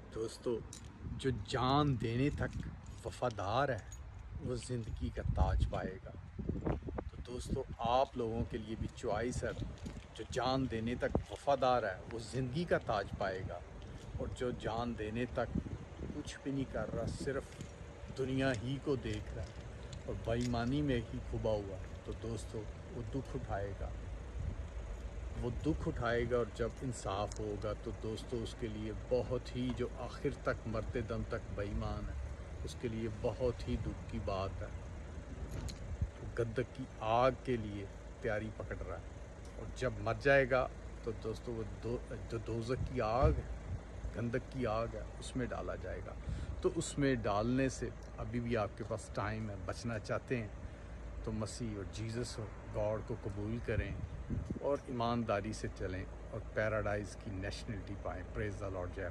दोस्तों, जो जान देने तक वफ़ादार है वो ज़िंदगी का ताज पाएगा। तो दोस्तों, आप लोगों के लिए भी चॉइस है, जो जान देने तक वफ़ादार है वो ज़िंदगी का ताज पाएगा, और जो जान देने तक कुछ भी नहीं कर रहा, सिर्फ़ दुनिया ही को देख रहा है और बेईमानी में ही खुबा हुआ है, तो दोस्तों वो दुख उठाएगा। और जब इंसाफ होगा तो दोस्तों उसके लिए बहुत ही, जो आखिर तक मरते दम तक बेईमान है, उसके लिए बहुत ही दुख की बात है। वो गंधक की आग के लिए तैयारी पकड़ रहा है, और जब मर जाएगा तो दोस्तों वो जो दोज़ख की आग है, गंधक की आग है, उसमें डाला जाएगा। तो उसमें डालने से अभी भी आपके पास टाइम है। बचना चाहते हैं तो मसीह और जीसस और गॉड को कबूल करें और ईमानदारी से चलें और पैराडाइज़ की नेशनलिटी पाएँ। Praise the Lord. जय